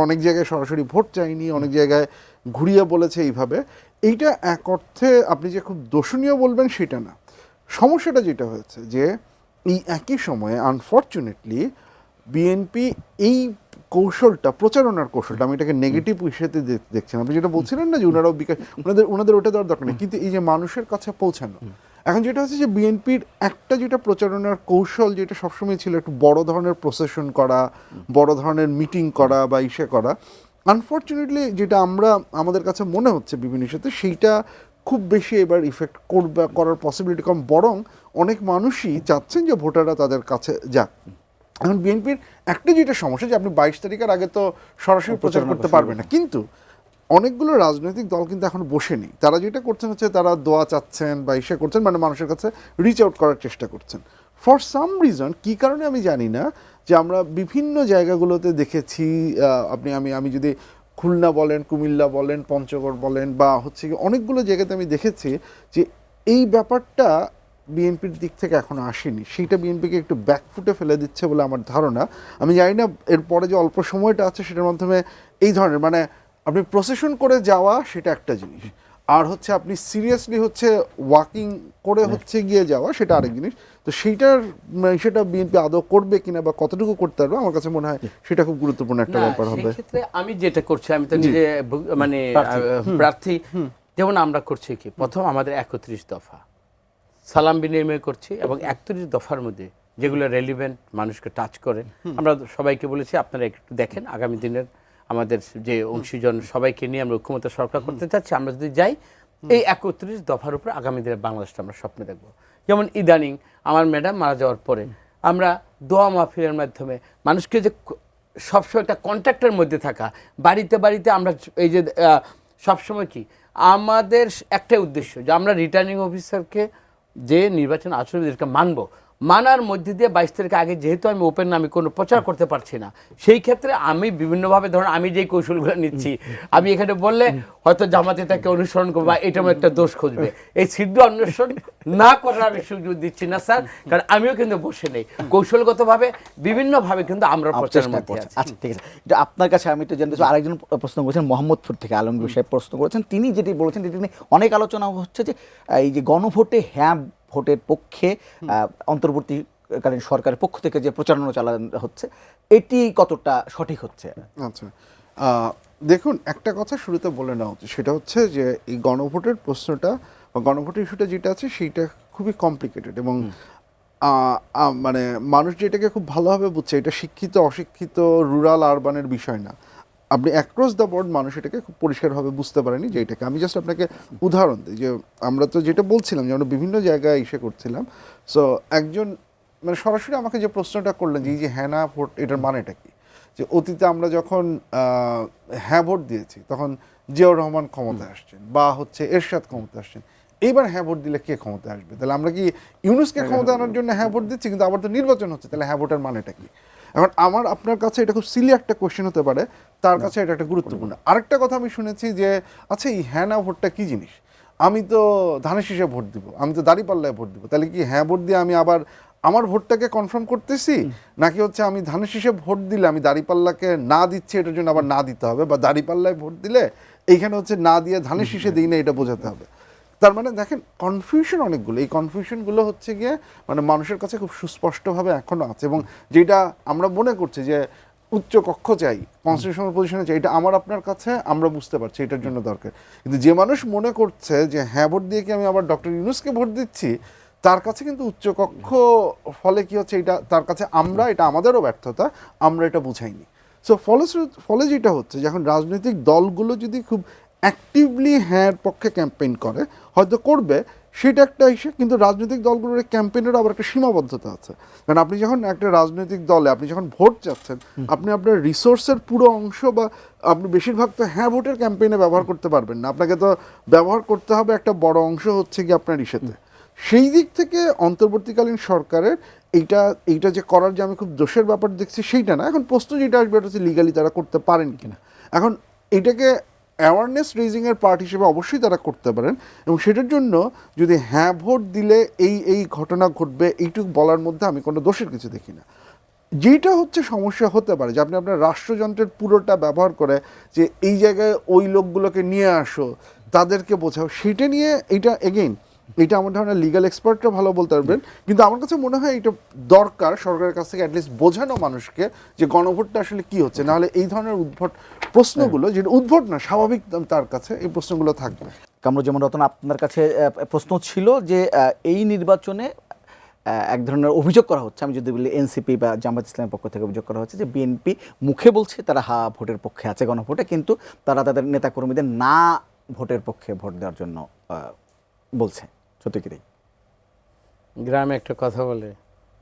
অনেক জায়গায় সরাসরি ভোট চায়নি, অনেক জায়গায় ঘুরিয়ে বলেছে এইভাবে। এইটা এক অর্থে আপনি যে খুব দোষণীয় বলবেন সেটা না। সমস্যাটা যেটা হয়েছে যে এই একই সময়ে আনফর্চুনেটলি বিএনপি এই কৌশলটা, প্রচারণার কৌশলটা, আমি এটাকে নেগেটিভ হিসেবে দেখছি না। আপনি যেটা বলছিলেন না যে ওনারাও বিকাশ, ওনাদের ওটা দেওয়ার দরকার নেই, কিন্তু এই যে মানুষের কাছে পৌঁছানো, এখন যেটা হচ্ছে যে বিএনপির একটা যেটা প্রচারণার কৌশল, যেটা সবসময় ছিল একটু বড় ধরনের প্রসেশন করা, বড় ধরনের মিটিং করা বা ইসে করা, আনফর্চুনেটলি যেটা আমাদের কাছে মনে হচ্ছে বিভিন্ন ইস্যুতে, সেইটা খুব বেশি এবার ইফেক্ট করার পসিবিলিটি কম। বরং অনেক মানুষই চাচ্ছেন যে ভোটাররা তাদের কাছে যাক। এখন বিএনপির একটা যেটা সমস্যা, যে আপনি 22 তারিখের আগে তো সরাসরি প্রচার করতে পারবেন না, কিন্তু অনেকগুলো রাজনৈতিক দল কিন্তু এখন বসে নেই। তারা যেটা করছেন হচ্ছে তারা দোয়া চাচ্ছেন বা ইসে করছেন, মানে মানুষের কাছে রিচ আউট করার চেষ্টা করছেন। ফর সাম রিজন, কী কারণে আমি জানি না, যে আমরা বিভিন্ন জায়গাগুলোতে দেখেছি, আমি যদি খুলনা বলেন, কুমিল্লা বলেন, পঞ্চগড় বলেন, বা হচ্ছে কি অনেকগুলো জায়গাতে আমি দেখেছি যে এই ব্যাপারটা বিএনপির দিক থেকে এখনো আসেনি। সেইটা বিএনপিকে একটু ব্যাকফুটে ফেলে দিচ্ছে বলে আমার ধারণা। আমি জানি না এরপরে যে অল্প সময়টা আছে সেটার মাধ্যমে এই ধরনের, মানে আপনি প্রসেশন করে যাওয়া সেটা একটা জিনিস, আর হচ্ছে আপনি সিরিয়াসলি হচ্ছে ওয়াকিং করে হচ্ছে গিয়ে যাওয়া সেটা আরেক জিনিস। তো সেটা বিএনপি আদৌ করবে কিনা বা কতটুকু করতে পারবে, আমার কাছে মনে হয় সেটা খুব গুরুত্বপূর্ণ একটা না, ব্যাপার হবে। সেই ক্ষেত্রে আমি যেটা করছি, আমি তো নিজে মানে প্রার্থী, যেমন আমরা করছি কি, প্রথম আমাদের 31 দফা সালাম বিনিময় করছি, এবং 31 দফার মধ্যে যেগুলো রেলিভেন্ট মানুষকে টাচ করে, আমরা সবাইকে বলেছি আপনারা একটু দেখেন, আগামী দিনের আমাদের যে অংশীজন সবাইকে নিয়ে আমরা ঐক্যমত্য সরকার করতে চাচ্ছি, আমরা যদি যাই এই 31 দফার উপর আগামী দিনের বাংলাদেশটা আমরা স্বপ্নে দেখব। যেমন ইদানিং আমার ম্যাডাম মারা যাওয়ার পরে আমরা দোয়া মাহফিলের মাধ্যমে মানুষকে যে সবসময় একটা কন্ট্যাক্টের মধ্যে থাকা, বাড়িতে বাড়িতে আমরা এই যে সবসময় কি আমাদের একটাই উদ্দেশ্য যে আমরা রিটার্নিং অফিসারকে যে নির্বাচন আচরণবিধিকে মানব, মানার মধ্যে দিয়ে 22 তারিখ আগে যেহেতু আমি ওপেন আমি কোনো প্রচার করতে পারছি না, সেই ক্ষেত্রে আমি বিভিন্নভাবে ধরুন আমি যেই কৌশলগুলো নিচ্ছি, আমি এখানে বললে হয়তো জামাত এটাকে অনুসরণ করবো বা এটাও একটা দোষ খুঁজবে, এই সিদ্ধ অন্বেষণ না করার আমি সুযোগ দিচ্ছি না স্যার, কারণ আমিও কিন্তু বসে নেই, কৌশলগতভাবে বিভিন্নভাবে কিন্তু আমরা প্রচারের মধ্যে আছি। আচ্ছা ঠিক আছে, এটা আপনার কাছে আমি একটু জানতে চাই, আরেকজন প্রশ্ন করেছেন মোহাম্মদপুর থেকে আলমগীর সাহেব প্রশ্ন করেছেন, তিনি যেটি বলেছেন এটি নিয়ে অনেক আলোচনা হচ্ছে যে এই যে গণভোটে হ্যাঁ ভোটের পক্ষে অন্তর্বর্তীকালীন সরকারের পক্ষ থেকে যে প্রচারণা চালানো হচ্ছে এটি কতটা সঠিক হচ্ছে? আচ্ছা, দেখুন একটা কথা শুরুতে বলে নেওয়া উচিত, সেটা হচ্ছে যে এই গণভোটের প্রশ্নটা বা গণভোটের ইস্যুটা যেটা আছে সেইটা খুবই কমপ্লিকেটেড, এবং মানে মানুষ যেটাকে খুব ভালোভাবে বুঝছে, এটা শিক্ষিত অশিক্ষিত রুরাল আরবানের বিষয় না, আপনি অ্যাক্রস দ্য বোর্ড মানুষ এটাকে খুব পরিষ্কারভাবে বুঝতে পারেনি যে এটাকে। আমি জাস্ট আপনাকে উদাহরণ দিই, যে আমরা তো যেটা বলছিলাম যে আমরা বিভিন্ন জায়গায় এসে করছিলাম, সো একজন মানে সরাসরি আমাকে যে প্রশ্নটা করলেন যে এই যে হ্যাঁ না ভোট এটার মানেটা কি, যে অতীতে আমরা যখন হ্যাঁ ভোট দিয়েছি তখন জিয়াউর রহমান ক্ষমতায় আসছেন বা হচ্ছে এরশাদ ক্ষমতায় আসছেন, এইবার হ্যাঁ ভোট দিলে কে ক্ষমতায় আসবে, তাহলে আমরা কি ইউনূসকে ক্ষমতা আনার জন্য হ্যাঁ ভোট দিচ্ছি, কিন্তু আবার তো নির্বাচন হচ্ছে, তাহলে হ্যাঁ ভোটের মানেটা কি? এখন আপনার কাছে এটা খুব সিলি একটা কোয়েশ্চেন হতে পারে, তার কাছে এটা একটা গুরুত্বপূর্ণ। আরেকটা কথা আমি শুনেছি যে আচ্ছা এই হ্যাঁ না ভোটটা কি জিনিস, আমি তো ধানের শীষে ভোট দিব, আমি তো দাঁড়িপাল্লায় ভোট দিব, তাহলে কি হ্যাঁ ভোট দিয়ে আমি আবার আমার ভোটটাকে কনফার্ম করতেছি, নাকি হচ্ছে আমি ধানের শীষে ভোট দিলে আমি দাঁড়িপাল্লাকে না দিচ্ছি এটার জন্য আবার না দিতে হবে, বা দাঁড়িপাল্লায় ভোট দিলে এইখানে হচ্ছে না দিয়ে ধানের শীষে দিই না এটা বোঝাতে হবে? তার মানে দেখেন কনফিউশন অনেকগুলো, এই কনফিউশনগুলো হচ্ছে গিয়ে মানে মানুষের কাছে খুব সুস্পষ্টভাবে এখনও আছে, এবং যেটা আমরা মনে করছি যে উচ্চ কক্ষ চাই, কনস্টিটিউশনাল পজিশনে চাই, এটা আমার আপনার কাছে আমরা বুঝতে পারছি এটার জন্য দরকার, কিন্তু যে মানুষ মনে করছে যে হ্যাঁ ভোট দিয়ে কি আমি আবার ডক্টর ইউনূসকে ভোট দিচ্ছি, তার কাছে কিন্তু উচ্চকক্ষ ফলে কি হচ্ছে এটা তার কাছে এটা আমাদেরও ব্যর্থতা, আমরা এটা বুঝাইনি। সো ফলে যেটা হচ্ছে যে এখন রাজনৈতিক দলগুলো যদি খুব অ্যাক্টিভলি হ্যাঁ পক্ষে ক্যাম্পেইন করে, হয়তো করবে সেটা একটা ইস্যু, কিন্তু রাজনৈতিক দলগুলোর ক্যাম্পেইনের আবার একটা সীমাবদ্ধতা আছে, কারণ আপনি যখন একটা রাজনৈতিক দলে আপনি যখন ভোট চাচ্ছেন, আপনি আপনার রিসোর্সের পুরো অংশ বা আপনি বেশিরভাগ তো হ্যাঁ ভোটের ক্যাম্পেইনে ব্যবহার করতে পারবেন না, আপনাকে তো ব্যবহার করতে হবে একটা বড় অংশ হচ্ছে কি আপনার ইস্যুতে। সেই দিক থেকে অন্তর্বর্তীকালীন সরকারের এইটা যে করার যে আমি খুব দোষের ব্যাপার দেখছি সেইটা না, এখন প্রশ্ন যেটা আসবে এটা হচ্ছে লিগালি তারা করতে পারেন কিনা। এখন এটাকে অ্যাওয়ারনেস রেজিংয়ের পার্ট হিসেবে অবশ্যই তারা করতে পারেন, এবং সেটার জন্য যদি হ্যাঁ ভোট দিলে এই ঘটনা ঘটবে এইটুকু বলার মধ্যে আমি কোনো দোষের কিছু দেখি না। যেটা হচ্ছে সমস্যা হতে পারে যে আপনি আপনার রাষ্ট্রযন্ত্রের পুরোটা ব্যবহার করে যে এই জায়গায় ওই লোকগুলোকে নিয়ে আসো, তাদেরকে বোঝাও, সেটা নিয়ে এটা এগেইন এটা আমার ধরনের লিগ্যাল এক্সপার্টরা ভালো বলতে পারবেন, কিন্তু আমার কাছে মনে হয় এটা দরকার সরকারের কাছ থেকে অ্যাটলিস্ট বোঝানো মানুষকে যে গণভোটটা আসলে কি হচ্ছে, নাহলে এই ধরনের উদ্ভট প্রশ্নগুলো, যেটা উদ্ভট না স্বাভাবিক তার কাছে, এই প্রশ্নগুলো থাকবে। কামরুজ্জামান রতন, আপনার কাছে প্রশ্ন ছিল যে এই নির্বাচনে এক ধরনের অভিযোগ করা হচ্ছে, আমি যদি বলি এনসিপি বা জামাত ইসলামের পক্ষ থেকে অভিযোগ করা হচ্ছে যে বিএনপি মুখে বলছে তারা হ্যাঁ ভোটের পক্ষে আছে গণভোটে, কিন্তু তারা তাদের নেতাকর্মীদের না ভোটের পক্ষে ভোট দেওয়ার জন্য বলছে, সত্যি কি? গ্রামে একটা কথা বলে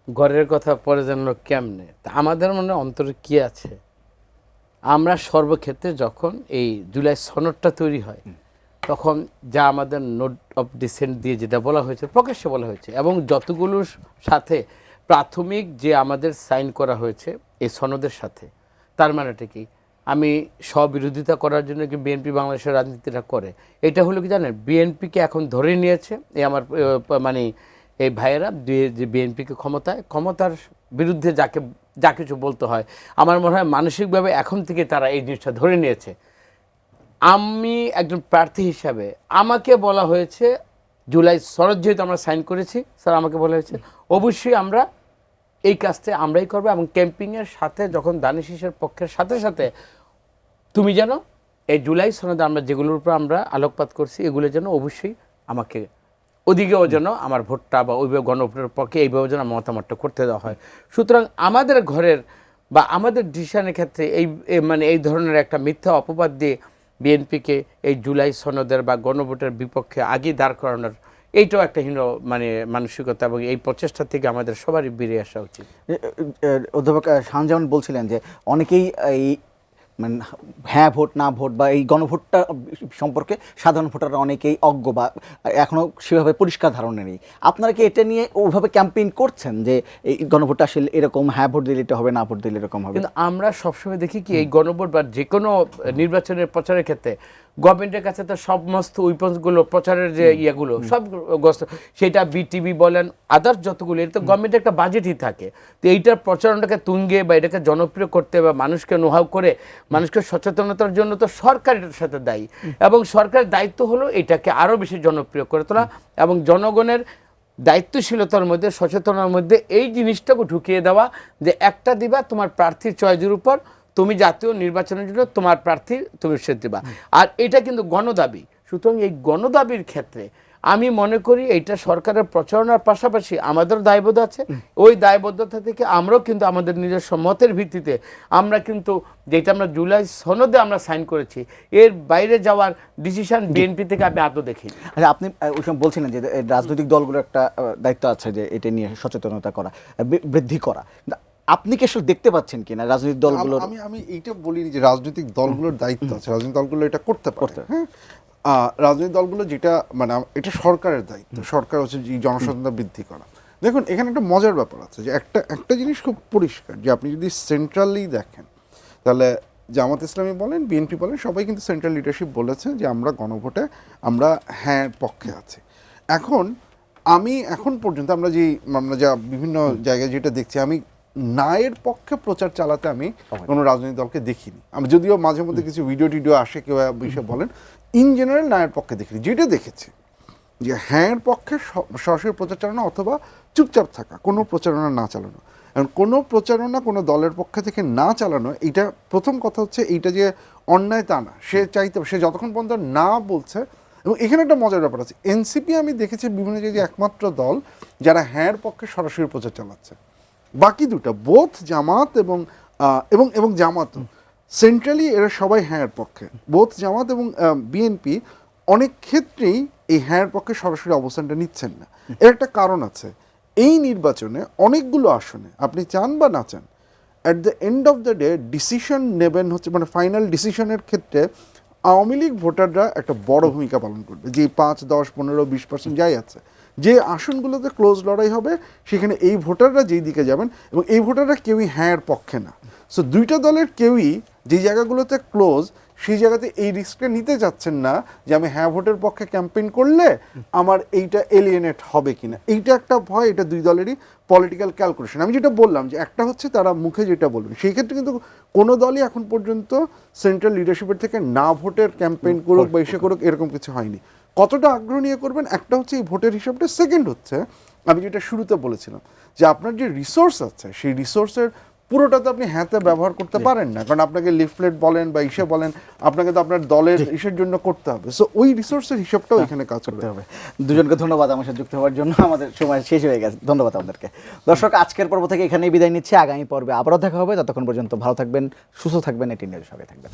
ঘরের কথা পরে জানলো কেমনে, তা আমাদের মনে অন্তরে কি আছে, আমরা সর্বক্ষেত্রে যখন এই জুলাই সনদটা তৈরি হয় তখন যা আমাদের নোট অফ ডিসেন্ট দিয়ে যেটা বলা হয়েছে প্রকাশ্যে বলা হয়েছে, এবং যতগুলোর সাথে প্রাথমিক যে আমাদের সাইন করা হয়েছে এই সনদের সাথে, তার মানেটা কি আমি স্ববিরোধিতা করার জন্য কি বিএনপি বাংলাদেশের রাজনীতিটা করে? এটা হলো কি জানেন, বিএনপিকে এখন ধরে নিয়েছে এই আমার মানে এই ভাইয়েরা যে বিএনপিকে ক্ষমতার বিরুদ্ধে যা কিছু বলতে হয়, আমার মনে হয় মানসিকভাবে এখন থেকে তারা এই জিনিসটা ধরে নিয়েছে। আমি একজন প্রার্থী হিসাবে আমাকে বলা হয়েছে জুলাই সনদ যেহেতু আমরা সাইন করেছি, স্যার আমাকে বলা হয়েছে অবশ্যই আমরা এই কাজটা আমরাই করবো, এবং ক্যাম্পিংয়ের সাথে যখন দানিশের পক্ষের সাথে সাথে তুমি যেন এই জুলাই সনদে আমরা যেগুলোর উপর আমরা আলোকপাত করছি এগুলো যেন অবশ্যই আমাকে ওদিকেও যেন আমার ভোটটা বা ওইভাবে গণভোটের পক্ষে এইভাবে যেন মতামতটা করতে দেওয়া হয়। সুতরাং আমাদের ঘরের বা আমাদের ডিসিশনের ক্ষেত্রে মানে এই ধরনের একটা মিথ্যা অপবাদ দিয়ে বিএনপিকে এই জুলাই সনদের বা গণভোটের বিপক্ষে আগে দাঁড় করানোর এইটাও একটা হীন মানে মানসিকতা, এবং এই প্রচেষ্টা থেকে আমাদের সবারই বেরিয়ে আসা উচিত। অধ্যাপক শাহজাহান বলছিলেন যে অনেকেই এই মানে হ্যাঁ ভোট না ভোট বা এই গণভোটটা সম্পর্কে সাধারণ ভোটাররা অনেকেই অজ্ঞ বা এখনও সেভাবে পরিষ্কার ধারণা নেই। আপনারা কি এটা নিয়ে ওভাবে ক্যাম্পেইন করছেন যে এই গণভোটটা আসলে এরকম, হ্যাঁ ভোট দিলে এটা হবে, না ভোট দিলে এরকম হবে? কিন্তু আমরা সবসময় দেখি কি এই গণভোট বা যে কোনো নির্বাচনের প্রচারের ক্ষেত্রে গভর্নমেন্টের কাছে তো সমস্ত উইপন্সগুলো প্রচারের যে ইয়েগুলো সব সেটা বিটিভি বলেন আদার্স যতগুলো, এটা তো গভর্নমেন্টের একটা বাজেটই থাকে। তো এইটার প্রচারণটাকে তুঙ্গে বা এটাকে জনপ্রিয় করতে বা মানুষকে নোহাও করে মানুষকে সচেতনতার জন্য তো সরকার এটার সাথে দায়ী, এবং সরকারের দায়িত্ব হলো এটাকে আরও বেশি জনপ্রিয় করে তোলা এবং জনগণের দায়িত্বশীলতার মধ্যে সচেতনার মধ্যে এই জিনিসটাকে ঢুকিয়ে দেওয়া যে একটা দিবা তোমার প্রার্থীর চয়েসের উপর, তুমি জাতীয় নির্বাচনের জন্য তোমার প্রার্থী তুমি সে দিবা, আর এটা কিন্তু গণদাবি। সুতরাং এই গণদাবির ক্ষেত্রে আমি মনে করি এইটা সরকারের প্রচারণার পাশাপাশি আমাদের দায়বদ্ধ আছে। ওই দায়বদ্ধতা থেকে আমরাও কিন্তু আমাদের নিজস্ব মতের ভিত্তিতে আমরা কিন্তু যেটা আমরা জুলাই সনদে আমরা সাইন করেছি এর বাইরে যাওয়ার ডিসিশন বিএনপি থেকে আমি আদৌ দেখি। আচ্ছা, আপনি ওই সময় বলছিলেন যে রাজনৈতিক দলগুলোর একটা দায়িত্ব আছে যে এটা নিয়ে সচেতনতা করা, বৃদ্ধি করা। আপনি কি আসলে দেখতে পাচ্ছেন কিনা রাজনৈতিক দলগুলোর? আমি এইটা বলিনি যে রাজনৈতিক দলগুলোর দায়িত্ব আছে, রাজনৈতিক দলগুলো এটা করতে পারে। হ্যাঁ, রাজনৈতিক দলগুলো যেটা মানে এটা সরকারের দায়িত্ব, সরকার হচ্ছে যে জনসচেতনতা বৃদ্ধি করা। দেখুন এখানে একটা মজার ব্যাপার আছে যে একটা জিনিস খুব পরিষ্কার যে আপনি যদি সেন্ট্রালি দেখেন তাহলে জামাত ইসলামী বলেন বিএনপি বলেন সবাই কিন্তু সেন্ট্রাল লিডারশিপ বলেছে যে আমরা গণভোটে আমরা হ্যাঁ পক্ষে আছি। এখন পর্যন্ত আমরা যা বিভিন্ন জায়গায় যেটা দেখছি, আমি নায়ের পক্ষে প্রচার চালাতে আমি কোনো রাজনৈতিক দলকে দেখিনি। আমি যদিও মাঝে মধ্যে কিছু ভিডিও আসে কেউ বিষয়ে বলেন, ইন জেনারেল নায়ের পক্ষে দেখিনি। যেটা দেখেছি যে হ্যাঁর পক্ষে সরাসরি প্রচার চালানো অথবা চুপচাপ থাকা, কোনো প্রচারণা না চালানো। কারণ কোনো প্রচারণা কোনো দলের পক্ষ থেকে না চালানো, এইটা প্রথম কথা হচ্ছে এইটা যে অন্যায় তা না, সে যতক্ষণ পর্যন্ত না বলছে। এবং এখানে একটা মজার ব্যাপার আছে, এনসিপি আমি দেখেছি বিভিন্ন জায়গায় একমাত্র দল যারা হ্যাঁর পক্ষে সরাসরি প্রচার চালাচ্ছে। বাকি দুটা বোথ জামাত এবং জামাতও সেন্ট্রালি এরা সবাই হ্যাঁর পক্ষে। বোথ জামাত এবং বিএনপি অনেক ক্ষেত্রেই এই হ্যাঁর পক্ষে সরাসরি অবস্থানটা নিচ্ছেন না। এর একটা কারণ আছে, এই নির্বাচনে অনেকগুলো আসনে আপনি চান বা না চান, at the end of the day decision নেবেন হচ্ছে মানে ফাইনাল ডিসিশনের ক্ষেত্রে আওয়ামী লীগ ভোটাররা একটা বড় ভূমিকা পালন করবে। যে 5, 10, 15, 20% যাই আছে, যে আসনগুলোতে ক্লোজ লড়াই হবে সেখানে এই ভোটাররা যেই দিকে যাবেন, এবং এই ভোটাররা কেউই হ্যাঁর পক্ষে না। সো দুইটা দলের কেউই যে জায়গাগুলোতে ক্লোজ সেই জায়গাতে এই রিস্কটা নিতে চাচ্ছেন না যে আমি হ্যাঁ ভোটের পক্ষে ক্যাম্পেইন করলে আমার এইটা এলিয়েনেট হবে কিনা। এইটা একটা ভয়, এটা দুই দলেরই পলিটিক্যাল ক্যালকুলেশন। আমি যেটা বললাম যে একটা হচ্ছে তারা মুখে যেটা বলবেন, সেই ক্ষেত্রে কিন্তু কোনো দলই এখন পর্যন্ত সেন্ট্রাল লিডারশিপের থেকে না ভোটের ক্যাম্পেইন করুক বা এসে করুক এরকম কিছু হয়নি। কতটা আগ্রহ নিয়ে করবেন একটা হচ্ছে এই ভোটের হিসাবটা, সেকেন্ড হচ্ছে আমি যেটা শুরুতে বলেছিলাম যে আপনার যে রিসোর্স আছে সেই রিসোর্সের পুরোটা তো আপনি হ্যাঁতে ব্যবহার করতে পারেন না, কারণ আপনাকে লিফলেট বলেন বা ইসে বলেন আপনাকে তো আপনার দলের ইসের জন্য করতে হবে। সো ওই রিসোর্সের হিসাবটাও এখানে কাজ করতে হবে। দুজনকে ধন্যবাদ আমার সাথে যুক্ত হওয়ার জন্য। আমাদের সময় শেষ হয়ে গেছে, ধন্যবাদ আপনাদেরকে। দর্শক, আজকের পর্ব থেকে এখানেই বিদায় নিচ্ছে, আগামী পর্বে আবারও দেখা হবে। ততক্ষণ পর্যন্ত ভালো থাকবেন, সুস্থ থাকবেন, এটি নিয়ে সঙ্গে থাকবেন।